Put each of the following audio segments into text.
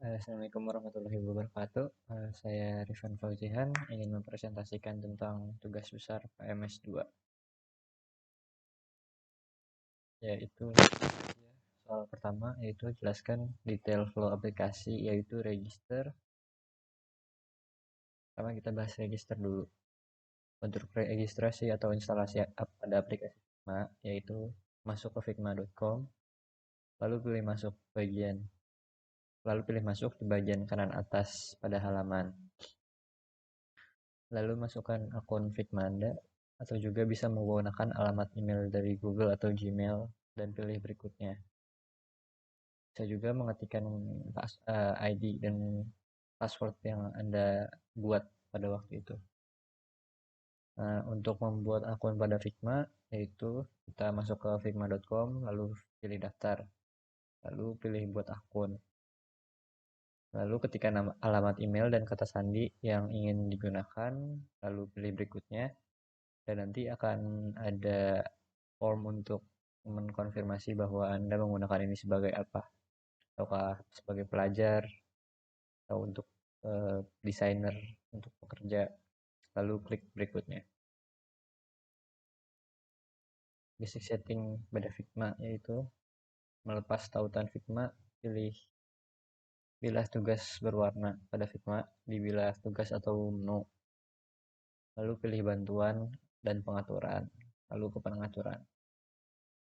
Assalamualaikum warahmatullahi wabarakatuh. Saya Rifan Fauzihan ingin mempresentasikan tentang tugas besar PMS 2, yaitu soal pertama yaitu jelaskan detail flow aplikasi yaitu register. Pertama kita bahas register dulu. Untuk registrasi atau instalasi pada aplikasi Figma yaitu masuk ke figma.com, lalu pilih masuk di bagian kanan atas pada halaman. Lalu masukkan akun Figma Anda, atau juga bisa menggunakan alamat email dari Google atau Gmail dan pilih berikutnya. Bisa juga mengetikkan ID dan password yang Anda buat pada waktu itu. Nah, untuk membuat akun pada Figma, yaitu kita masuk ke figma.com, lalu pilih daftar, lalu pilih buat akun. Lalu ketikkan alamat email dan kata sandi yang ingin digunakan, lalu pilih berikutnya, dan nanti akan ada form untuk mengkonfirmasi bahwa Anda menggunakan ini sebagai apa, ataukah sebagai pelajar atau untuk desainer, untuk pekerja. Lalu klik berikutnya. Basic setting pada Figma yaitu melepas tautan Figma, pilih bilah tugas berwarna pada Figma di bilah tugas atau menu, lalu pilih bantuan dan pengaturan, lalu ke pengaturan.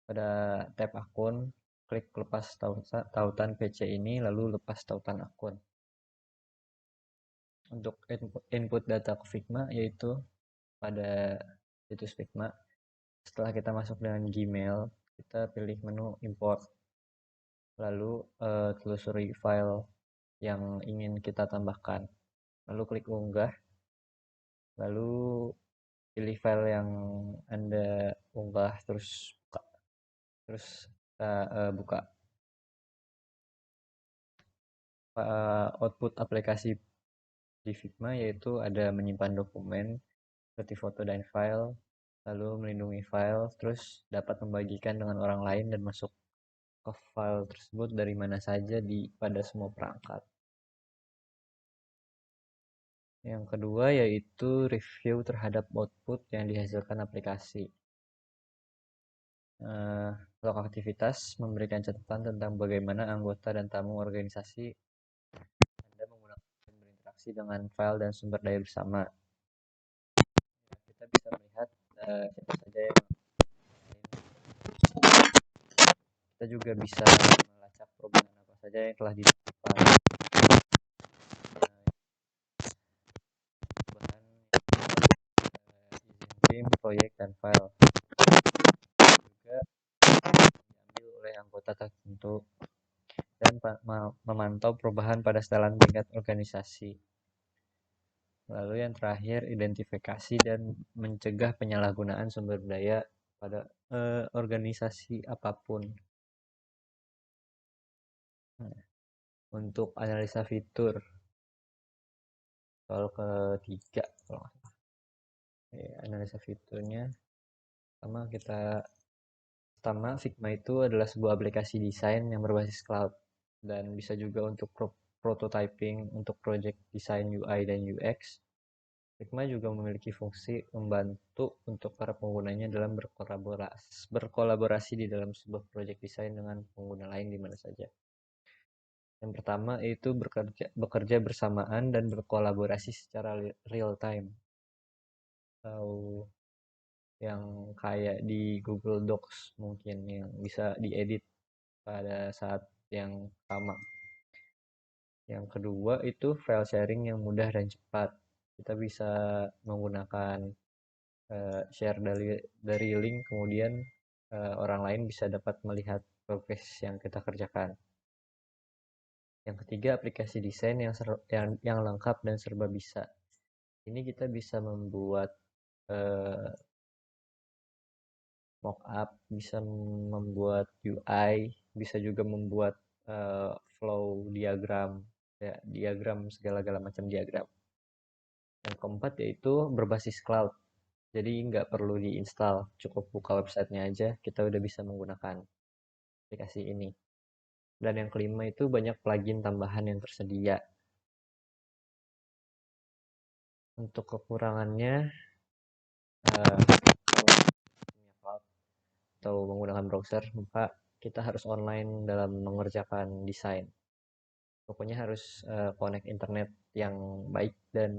Pada tab akun, klik lepas tautan PC ini, lalu lepas tautan akun. Untuk input data ke Figma yaitu pada situs Figma, setelah kita masuk dengan Gmail, kita pilih menu import, lalu telusuri file yang ingin kita tambahkan, lalu klik unggah, lalu pilih file yang Anda unggah, terus kita buka output aplikasi di Figma, yaitu ada menyimpan dokumen seperti foto dan file, lalu melindungi file, terus dapat membagikan dengan orang lain dan masuk ke file tersebut dari mana saja pada semua perangkat. Yang kedua yaitu review terhadap output yang dihasilkan aplikasi. Log aktivitas memberikan catatan tentang bagaimana anggota dan tamu organisasi Anda menggunakan dan berinteraksi dengan file dan sumber daya bersama. Kita bisa melihat siapa saja yang kita juga bisa melacak perubahan apa saja yang telah dilakukan, perubahan izin tim, proyek, dan file juga diambil oleh anggota tertentu, dan memantau perubahan pada setelan tingkat organisasi. Lalu yang terakhir, identifikasi dan mencegah penyalahgunaan sumber daya pada organisasi apapun. Untuk analisa fitur, soal ketiga, analisa fiturnya, pertama Figma itu adalah sebuah aplikasi desain yang berbasis cloud dan bisa juga untuk prototyping untuk project desain UI dan UX. Figma juga memiliki fungsi membantu untuk para penggunanya dalam berkolaborasi di dalam sebuah project desain dengan pengguna lain di mana saja. Yang pertama itu bekerja bersamaan dan berkolaborasi secara real time. Atau yang kayak di Google Docs mungkin, yang bisa diedit pada saat yang sama. Yang kedua itu file sharing yang mudah dan cepat. Kita bisa menggunakan share dari link, kemudian orang lain bisa dapat melihat progres yang kita kerjakan. Yang ketiga, aplikasi desain yang lengkap dan serba bisa. Ini kita bisa membuat mockup, bisa membuat UI, bisa juga membuat flow diagram, ya, diagram segala macam diagram. Yang keempat yaitu berbasis cloud. Jadi nggak perlu diinstal, cukup buka websitenya aja, kita udah bisa menggunakan aplikasi ini. Dan yang kelima itu banyak plugin tambahan yang tersedia. Untuk kekurangannya, kalau punya cloud atau menggunakan browser, maka kita harus online dalam mengerjakan desain. Pokoknya harus connect internet yang baik dan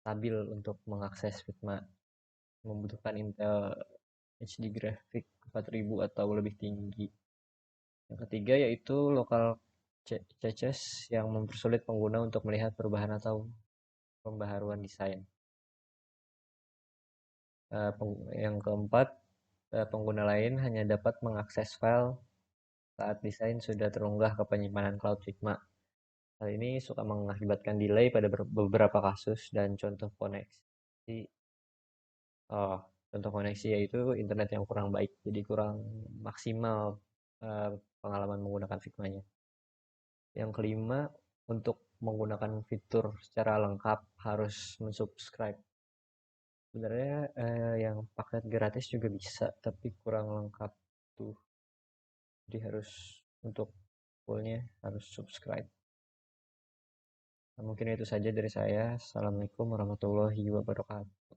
stabil untuk mengakses Figma. Membutuhkan Intel HD grafik 4000 atau lebih tinggi. Yang ketiga yaitu local caches yang mempersulit pengguna untuk melihat perubahan atau pembaharuan desain. Yang keempat, pengguna lain hanya dapat mengakses file saat desain sudah terunggah ke penyimpanan cloud Figma. Hal ini suka mengakibatkan delay pada beberapa kasus dan oh, contoh koneksi yaitu internet yang kurang baik, jadi kurang maksimal pengalaman menggunakan Figma-nya. Yang kelima, untuk menggunakan fitur secara lengkap harus mensubscribe. Sebenarnya yang paket gratis juga bisa, tapi kurang lengkap tuh. Jadi harus untuk fullnya harus subscribe. Nah, mungkin itu saja dari saya. Assalamualaikum warahmatullahi wabarakatuh.